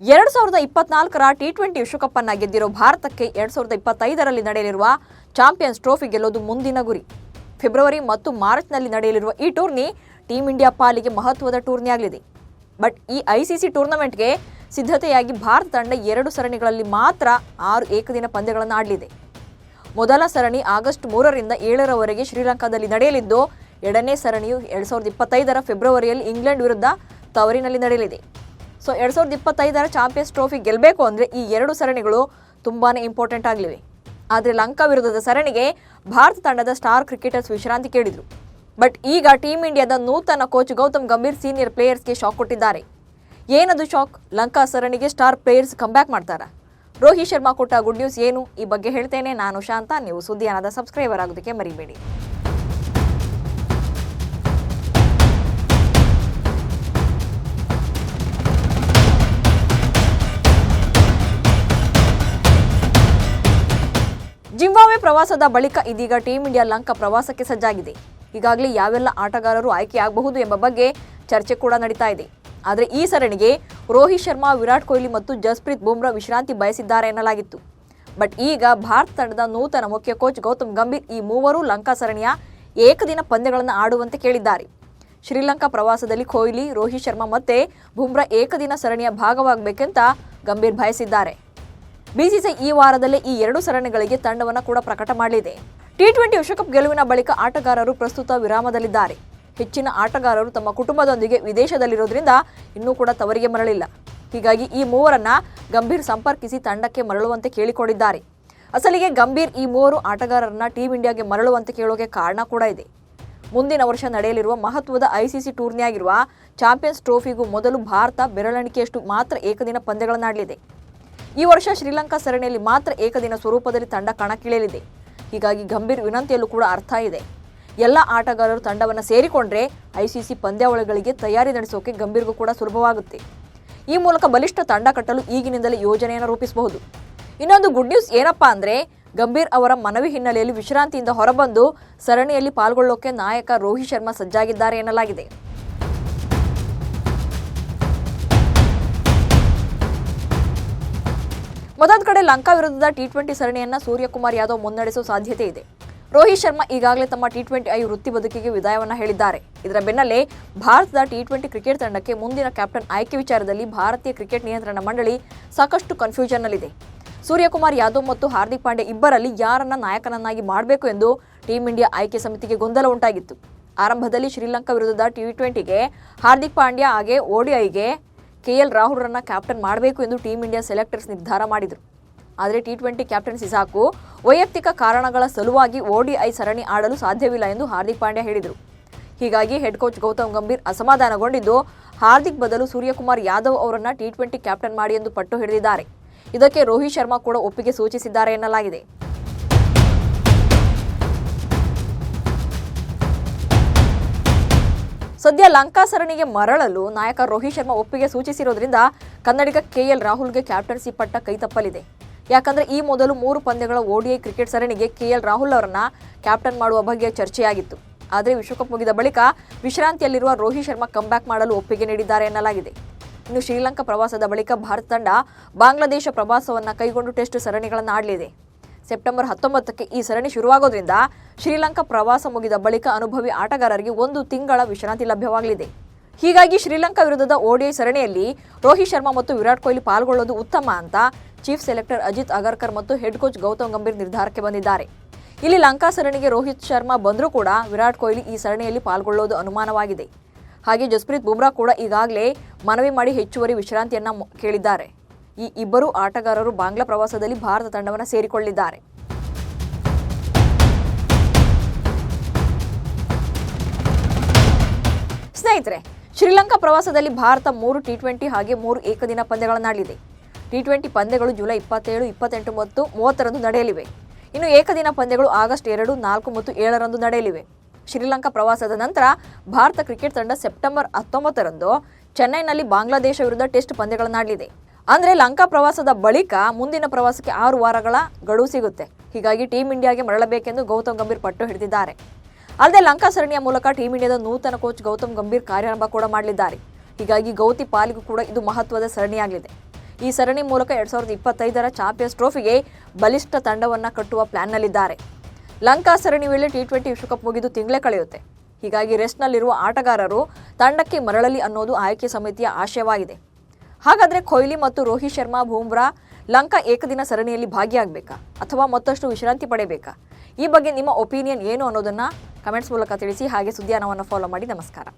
2024ರ T20 ವಿಶ್ವಕಪ್ ಅನ್ನು ಗೆದ್ದಿರೋ ಭಾರತಕ್ಕೆ 2025ರಲ್ಲಿ ನಡೆಯಲಿರುವ ಚಾಂಪಿಯನ್ಸ್ ಟ್ರೋಫಿ ಗೆಲ್ಲೋದು ಮುಂದಿನ ಗುರಿ. ಫೆಬ್ರವರಿ ಮತ್ತು ಮಾರ್ಚ್ನಲ್ಲಿ ನಡೆಯಲಿರುವ ಈ ಟೂರ್ನಿ ಟೀಮ್ ಇಂಡಿಯಾ ಪಾಲಿಗೆ ಮಹತ್ವದ ಟೂರ್ನಿ ಆಗಲಿದೆ. ಬಟ್ ಈ ಐಸಿಸಿ ಟೂರ್ನಮೆಂಟ್ಗೆ ಸಿದ್ಧತೆಯಾಗಿ ಭಾರತ ತಂಡ 2 ಸರಣಿಗಳಲ್ಲಿ ಮಾತ್ರ 6 ಏಕದಿನ ಪಂದ್ಯಗಳನ್ನು ಆಡಲಿದೆ. ಮೊದಲ ಸರಣಿ ಆಗಸ್ಟ್ 3ರಿಂದ 7ರವರೆಗೆ ಶ್ರೀಲಂಕಾದಲ್ಲಿ ನಡೆಯಲಿದ್ದು, ಎರಡನೇ ಸರಣಿಯು 2025ರ ಫೆಬ್ರವರಿಯಲ್ಲಿ ಇಂಗ್ಲೆಂಡ್ ವಿರುದ್ಧ ತವರಿನಲ್ಲಿ ನಡೆಯಲಿದೆ. ಸೊ 2025ರ ಚಾಂಪಿಯನ್ಸ್ ಟ್ರೋಫಿ ಗೆಲ್ಲಬೇಕು ಅಂದರೆ ಈ 2 ಸರಣಿಗಳು ತುಂಬಾ ಇಂಪಾರ್ಟೆಂಟ್ ಆಗಲಿವೆ. ಆದರೆ ಲಂಕಾ ವಿರುದ್ಧದ ಸರಣಿಗೆ ಭಾರತ ತಂಡದ ಸ್ಟಾರ್ ಕ್ರಿಕೆಟರ್ಸ್ ವಿಶ್ರಾಂತಿ ಕೇಳಿದರು. ಬಟ್ ಈಗ ಟೀಮ್ ಇಂಡಿಯಾದ ನೂತನ ಕೋಚ್ ಗೌತಮ್ ಗಂಭೀರ್ ಸೀನಿಯರ್ ಪ್ಲೇಯರ್ಸ್ಗೆ ಶಾಕ್ ಕೊಟ್ಟಿದ್ದಾರೆ. ಏನದು ಶಾಕ್? ಲಂಕಾ ಸರಣಿಗೆ ಸ್ಟಾರ್ ಪ್ಲೇಯರ್ಸ್ ಕಂಬ್ಯಾಕ್ ಮಾಡ್ತಾರಾ? ರೋಹಿತ್ ಶರ್ಮಾ ಕೊಟ್ಟ ಗುಡ್ ನ್ಯೂಸ್ ಏನು? ಈ ಬಗ್ಗೆ ಹೇಳ್ತೇನೆ. ನಾನು ಶಾಂತ. ನೀವು ಸುದ್ದಿಯಾನದ ಸಬ್ಸ್ಕ್ರೈಬರ್ ಆಗೋದಕ್ಕೆ ಮರಿಬೇಡಿ. ಜಿಂಬಾಬ್ವೆ ಪ್ರವಾಸದ ಬಳಿಕ ಇದೀಗ ಟೀಮ್ ಇಂಡಿಯಾ ಲಂಕಾ ಪ್ರವಾಸಕ್ಕೆ ಸಜ್ಜಾಗಿದೆ. ಈಗಾಗಲೇ ಯಾವೆಲ್ಲ ಆಟಗಾರರು ಆಯ್ಕೆಯಾಗಬಹುದು ಎಂಬ ಬಗ್ಗೆ ಚರ್ಚೆ ಕೂಡ ನಡೀತಾ ಇದೆ. ಆದರೆ ಈ ಸರಣಿಗೆ ರೋಹಿತ್ ಶರ್ಮಾ, ವಿರಾಟ್ ಕೊಹ್ಲಿ ಮತ್ತು ಜಸ್ಪ್ರೀತ್ ಬುಮ್ರಾ ವಿಶ್ರಾಂತಿ ಬಯಸಿದ್ದಾರೆ ಎನ್ನಲಾಗಿತ್ತು. ಬಟ್ ಈಗ ಭಾರತ ತಂಡದ ನೂತನ ಮುಖ್ಯ ಕೋಚ್ ಗೌತಮ್ ಗಂಭೀರ್ ಈ ಮೂವರೂ ಲಂಕಾ ಸರಣಿಯ ಏಕದಿನ ಪಂದ್ಯಗಳನ್ನು ಆಡುವಂತೆ ಕೇಳಿದ್ದಾರೆ. ಶ್ರೀಲಂಕಾ ಪ್ರವಾಸದಲ್ಲಿ ಕೊಹ್ಲಿ, ರೋಹಿತ್ ಶರ್ಮಾ ಮತ್ತೆ ಬುಮ್ರಾ ಏಕದಿನ ಸರಣಿಯ ಭಾಗವಾಗಬೇಕೆಂತ ಗಂಭೀರ್ ಬಯಸಿದ್ದಾರೆ. ಬಿಸಿಸಿಐ ಈ ವಾರದಲ್ಲೇ ಈ 2 ಸರಣಿಗಳಿಗೆ ತಂಡವನ್ನು ಕೂಡ ಪ್ರಕಟ ಮಾಡಲಿದೆ. ಟಿ20 ವಿಶ್ವಕಪ್ ಗೆಲುವಿನ ಬಳಿಕ ಆಟಗಾರರು ಪ್ರಸ್ತುತ ವಿರಾಮದಲ್ಲಿದ್ದಾರೆ. ಹೆಚ್ಚಿನ ಆಟಗಾರರು ತಮ್ಮ ಕುಟುಂಬದೊಂದಿಗೆ ವಿದೇಶದಲ್ಲಿರೋದ್ರಿಂದ ಇನ್ನೂ ಕೂಡ ತವರಿಗೆ ಮರಳಿಲ್ಲ. ಹೀಗಾಗಿ ಈ ಮೂವರನ್ನ ಗಂಭೀರ್ ಸಂಪರ್ಕಿಸಿ ತಂಡಕ್ಕೆ ಮರಳುವಂತೆ ಕೇಳಿಕೊಂಡಿದ್ದಾರೆ. ಅಸಲಿಗೆ ಗಂಭೀರ್ ಈ ಮೂವರು ಆಟಗಾರರನ್ನ ಟೀಮ್ ಇಂಡಿಯಾಗೆ ಮರಳುವಂತೆ ಕೇಳೋಕೆ ಕಾರಣ ಕೂಡ ಇದೆ. ಮುಂದಿನ ವರ್ಷ ನಡೆಯಲಿರುವ ಮಹತ್ವದ ಐಸಿಸಿ ಟೂರ್ನಿಯಾಗಿರುವ ಚಾಂಪಿಯನ್ಸ್ ಟ್ರೋಫಿಗೂ ಮೊದಲು ಭಾರತ ಬೆರಳೆಣಿಕೆಯಷ್ಟು ಮಾತ್ರ ಏಕದಿನ ಪಂದ್ಯಗಳನ್ನಾಡಲಿದೆ. ಈ ವರ್ಷ ಶ್ರೀಲಂಕಾ ಸರಣಿಯಲ್ಲಿ ಮಾತ್ರ ಏಕದಿನ ಸ್ವರೂಪದಲ್ಲಿ ತಂಡ ಕಣಕ್ಕಿಳಿಯಲಿದೆ. ಹೀಗಾಗಿ ಗಂಭೀರ್ ವಿನಂತಿಯಲ್ಲೂ ಕೂಡ ಅರ್ಥ ಇದೆ. ಎಲ್ಲ ಆಟಗಾರರು ತಂಡವನ್ನು ಸೇರಿಕೊಂಡ್ರೆ ಐಸಿಸಿ ಪಂದ್ಯಾವಳಿಗಳಿಗೆ ತಯಾರಿ ನಡೆಸೋಕೆ ಗಂಭೀರ್ಗೂ ಕೂಡ ಸುಲಭವಾಗುತ್ತೆ. ಈ ಮೂಲಕ ಬಲಿಷ್ಠ ತಂಡ ಕಟ್ಟಲು ಈಗಿನಿಂದಲೇ ಯೋಜನೆಯನ್ನು ರೂಪಿಸಬಹುದು. ಇನ್ನೊಂದು ಗುಡ್ ನ್ಯೂಸ್ ಏನಪ್ಪಾ ಅಂದರೆ, ಗಂಭೀರ್ ಅವರ ಮನವಿ ಹಿನ್ನೆಲೆಯಲ್ಲಿ ವಿಶ್ರಾಂತಿಯಿಂದ ಹೊರಬಂದು ಸರಣಿಯಲ್ಲಿ ಪಾಲ್ಗೊಳ್ಳೋಕೆ ನಾಯಕ ರೋಹಿತ್ ಶರ್ಮಾ ಸಜ್ಜಾಗಿದ್ದಾರೆ ಎನ್ನಲಾಗಿದೆ. ಮತ್ತೊಂದು ಕಡೆ ಲಂಕಾ ವಿರುದ್ಧದ ಟಿ20 ಸರಣಿಯನ್ನ ಸೂರ್ಯಕುಮಾರ್ ಯಾದವ್ ಮುನ್ನಡೆಸುವ ಸಾಧ್ಯತೆ ಇದೆ. ರೋಹಿತ್ ಶರ್ಮಾ ಈಗಾಗಲೇ ತಮ್ಮ ಟಿ20 ವೃತ್ತಿ ಬದುಕಿಗೆ ವಿದಾಯವನ್ನು ಹೇಳಿದ್ದಾರೆ. ಇದರ ಬೆನ್ನಲ್ಲೇ ಭಾರತದ ಟಿ20 ಕ್ರಿಕೆಟ್ ತಂಡಕ್ಕೆ ಮುಂದಿನ ಕ್ಯಾಪ್ಟನ್ ಆಯ್ಕೆ ವಿಚಾರದಲ್ಲಿ ಭಾರತೀಯ ಕ್ರಿಕೆಟ್ ನಿಯಂತ್ರಣ ಮಂಡಳಿ ಸಾಕಷ್ಟು ಕನ್ಫ್ಯೂಷನ್ನಲ್ಲಿದೆ. ಸೂರ್ಯಕುಮಾರ್ ಯಾದವ್ ಮತ್ತು ಹಾರ್ದಿಕ್ ಪಾಂಡ್ಯ ಇಬ್ಬರಲ್ಲಿ ಯಾರನ್ನ ನಾಯಕನನ್ನಾಗಿ ಮಾಡಬೇಕು ಎಂದು ಟೀಮ್ ಇಂಡಿಯಾ ಆಯ್ಕೆ ಸಮಿತಿಗೆ ಗೊಂದಲ ಉಂಟಾಗಿತ್ತು. ಆರಂಭದಲ್ಲಿ ಶ್ರೀಲಂಕಾ ವಿರುದ್ಧದ ಟಿ20ಗೆ ಹಾರ್ದಿಕ್ ಪಾಂಡ್ಯ ಹಾಗೆ ODIಗೆ KL ರಾಹುಲ್ರನ್ನ ಕ್ಯಾಪ್ಟನ್ ಮಾಡಬೇಕು ಎಂದು ಟೀಮ್ ಇಂಡಿಯಾ ಸೆಲೆಕ್ಟರ್ಸ್ ನಿರ್ಧಾರ ಮಾಡಿದರು. ಆದರೆ ಟಿ20 ಕ್ಯಾಪ್ಟನ್ಸಿ ಸಾಕು, ವೈಯಕ್ತಿಕ ಕಾರಣಗಳ ಸಲುವಾಗಿ ODI ಸರಣಿ ಆಡಲು ಸಾಧ್ಯವಿಲ್ಲ ಎಂದು ಹಾರ್ದಿಕ್ ಪಾಂಡ್ಯ ಹೇಳಿದರು. ಹೀಗಾಗಿ ಹೆಡ್ ಕೋಚ್ ಗೌತಮ್ ಗಂಭೀರ್ ಅಸಮಾಧಾನಗೊಂಡಿದ್ದು ಹಾರ್ದಿಕ್ ಬದಲು ಸೂರ್ಯಕುಮಾರ್ ಯಾದವ್ ಅವರನ್ನ ಟಿ20 ಕ್ಯಾಪ್ಟನ್ ಮಾಡಿ ಎಂದು ಪಟ್ಟು ಹಿಡಿದಿದ್ದಾರೆ. ಇದಕ್ಕೆ ರೋಹಿತ್ ಶರ್ಮಾ ಕೂಡ ಒಪ್ಪಿಗೆ ಸೂಚಿಸಿದ್ದಾರೆ ಎನ್ನಲಾಗಿದೆ. ಸದ್ಯ ಲಂಕಾ ಸರಣಿಗೆ ಮರಳಲು ನಾಯಕ ರೋಹಿತ್ ಶರ್ಮಾ ಒಪ್ಪಿಗೆ ಸೂಚಿಸಿರೋದ್ರಿಂದ ಕನ್ನಡಿಗ KL ರಾಹುಲ್ಗೆ ಕ್ಯಾಪ್ಟನ್ಸಿ ಪಟ್ಟ ಕೈ ತಪ್ಪಲಿದೆ. ಯಾಕಂದ್ರೆ ಈ ಮೊದಲು 3 ಪಂದ್ಯಗಳ ODI ಕ್ರಿಕೆಟ್ ಸರಣಿಗೆ KL ರಾಹುಲ್ ಅವರನ್ನ ಕ್ಯಾಪ್ಟನ್ ಮಾಡುವ ಬಗ್ಗೆ ಚರ್ಚೆಯಾಗಿತ್ತು. ಆದರೆ ವಿಶ್ವಕಪ್ ಮುಗಿದ ಬಳಿಕ ವಿಶ್ರಾಂತಿಯಲ್ಲಿರುವ ರೋಹಿತ್ ಶರ್ಮಾ ಕಂಬ್ಯಾಕ್ ಮಾಡಲು ಒಪ್ಪಿಗೆ ನೀಡಿದ್ದಾರೆ ಎನ್ನಲಾಗಿದೆ. ಇನ್ನು ಶ್ರೀಲಂಕಾ ಪ್ರವಾಸದ ಬಳಿಕ ಭಾರತ ತಂಡ ಬಾಂಗ್ಲಾದೇಶ ಪ್ರವಾಸವನ್ನು ಕೈಗೊಂಡು ಟೆಸ್ಟ್ ಸರಣಿಗಳನ್ನು ಆಡಲಿದೆ. ಸೆಪ್ಟೆಂಬರ್ 19ಕ್ಕೆ ಈ ಸರಣಿ ಶುರುವಾಗೋದ್ರಿಂದ ಶ್ರೀಲಂಕಾ ಪ್ರವಾಸ ಮುಗಿದ ಬಳಿಕ ಅನುಭವಿ ಆಟಗಾರರಿಗೆ 1 ತಿಂಗಳ ವಿಶ್ರಾಂತಿ ಲಭ್ಯವಾಗಲಿದೆ. ಹೀಗಾಗಿ ಶ್ರೀಲಂಕಾ ವಿರುದ್ಧದ ODI ಸರಣಿಯಲ್ಲಿ ರೋಹಿತ್ ಶರ್ಮಾ ಮತ್ತು ವಿರಾಟ್ ಕೊಹ್ಲಿ ಪಾಲ್ಗೊಳ್ಳೋದು ಉತ್ತಮ ಅಂತ ಚೀಫ್ ಸೆಲೆಕ್ಟರ್ ಅಜಿತ್ ಅಗರ್ಕರ್ ಮತ್ತು ಹೆಡ್ ಕೋಚ್ ಗೌತಮ್ ಗಂಭೀರ್ ನಿರ್ಧಾರಕ್ಕೆ ಬಂದಿದ್ದಾರೆ. ಇಲ್ಲಿ ಲಂಕಾ ಸರಣಿಗೆ ರೋಹಿತ್ ಶರ್ಮಾ ಬಂದರೂ ಕೂಡ ವಿರಾಟ್ ಕೊಹ್ಲಿ ಈ ಸರಣಿಯಲ್ಲಿ ಪಾಲ್ಗೊಳ್ಳೋದು ಅನುಮಾನವಾಗಿದೆ. ಹಾಗೆ ಜಸ್ಪ್ರೀತ್ ಬುಮ್ರಾ ಕೂಡ ಈಗಾಗಲೇ ಮನವಿ ಮಾಡಿ ಹೆಚ್ಚುವರಿ ವಿಶ್ರಾಂತಿಯನ್ನ ಕೇಳಿದ್ದಾರೆ. ಈ ಇಬ್ಬರು ಆಟಗಾರರು ಬಾಂಗ್ಲಾ ಪ್ರವಾಸದಲ್ಲಿ ಭಾರತ ತಂಡವನ್ನು ಸೇರಿಕೊಳ್ಳಿದ್ದಾರೆ. ಸ್ನೇಹಿತರೆ, ಶ್ರೀಲಂಕಾ ಪ್ರವಾಸದಲ್ಲಿ ಭಾರತ 3 ಟಿ20 ಹಾಗೆ 3 ಏಕದಿನ ಪಂದ್ಯಗಳನ್ನಾಡಲಿದೆ. ಟಿ20 ಪಂದ್ಯಗಳು ಜುಲೈ 27, 28 ಮತ್ತು 30ರಂದು ನಡೆಯಲಿವೆ. ಇನ್ನು ಏಕದಿನ ಪಂದ್ಯಗಳು ಆಗಸ್ಟ್ 2, 4 ಮತ್ತು 7ರಂದು ನಡೆಯಲಿವೆ. ಶ್ರೀಲಂಕಾ ಪ್ರವಾಸದ ನಂತರ ಭಾರತ ಕ್ರಿಕೆಟ್ ತಂಡ ಸೆಪ್ಟೆಂಬರ್ 19ರಂದು ಚೆನ್ನೈನಲ್ಲಿ ಬಾಂಗ್ಲಾದೇಶ ವಿರುದ್ಧ ಟೆಸ್ಟ್ ಪಂದ್ಯಗಳನ್ನಾಡಲಿದೆ. ಅಂದರೆ ಲಂಕಾ ಪ್ರವಾಸದ ಬಳಿಕ ಮುಂದಿನ ಪ್ರವಾಸಕ್ಕೆ 6 ವಾರಗಳ ಗಡುವು ಸಿಗುತ್ತೆ. ಹೀಗಾಗಿ ಟೀಮ್ ಇಂಡಿಯಾಗೆ ಮರಳಬೇಕೆಂದು ಗೌತಮ್ ಗಂಭೀರ್ ಪಟ್ಟು ಹಿಡಿದಿದ್ದಾರೆ. ಅಲ್ಲದೆ ಲಂಕಾ ಸರಣಿಯ ಮೂಲಕ ಟೀಮ್ ಇಂಡಿಯಾದ ನೂತನ ಕೋಚ್ ಗೌತಮ್ ಗಂಭೀರ್ ಕಾರ್ಯಾರಂಭ ಕೂಡ ಮಾಡಲಿದ್ದಾರೆ. ಹೀಗಾಗಿ ಗೌತಿ ಪಾಲಿಗೂ ಕೂಡ ಇದು ಮಹತ್ವದ ಸರಣಿಯಾಗಲಿದೆ. ಈ ಸರಣಿ ಮೂಲಕ 2025ರ ಚಾಂಪಿಯನ್ಸ್ ಟ್ರೋಫಿಗೆ ಬಲಿಷ್ಠ ತಂಡವನ್ನು ಕಟ್ಟುವ ಪ್ಲಾನ್ನಲ್ಲಿದ್ದಾರೆ. ಲಂಕಾ ಸರಣಿ ವೇಳೆ ಟಿ20 ವಿಶ್ವಕಪ್ ಮುಗಿದು ತಿಂಗಳೇ ಕಳೆಯುತ್ತೆ. ಹೀಗಾಗಿ ರೆಸ್ಟ್ನಲ್ಲಿರುವ ಆಟಗಾರರು ತಂಡಕ್ಕೆ ಮರಳಲಿ ಅನ್ನೋದು ಆಯ್ಕೆ ಸಮಿತಿಯ ಆಶಯವಾಗಿದೆ. ಹಾಗಾದರೆ ಕೊಹ್ಲಿ ಮತ್ತು ರೋಹಿತ್ ಶರ್ಮಾ, ಬೂಮ್ರಾ ಲಂಕಾ ಏಕದಿನ ಸರಣಿಯಲ್ಲಿ ಭಾಗಿಯಾಗಬೇಕಾ ಅಥವಾ ಮತ್ತಷ್ಟು ವಿಶ್ರಾಂತಿ ಪಡೆಯಬೇಕಾ? ಈ ಬಗ್ಗೆ ನಿಮ್ಮ ಒಪಿನಿಯನ್ ಏನು ಅನ್ನೋದನ್ನು ಕಮೆಂಟ್ಸ್ ಮೂಲಕ ತಿಳಿಸಿ. ಹಾಗೆ ಸುದ್ದಿಯಾನವನ್ನು ಫಾಲೋ ಮಾಡಿ. ನಮಸ್ಕಾರ.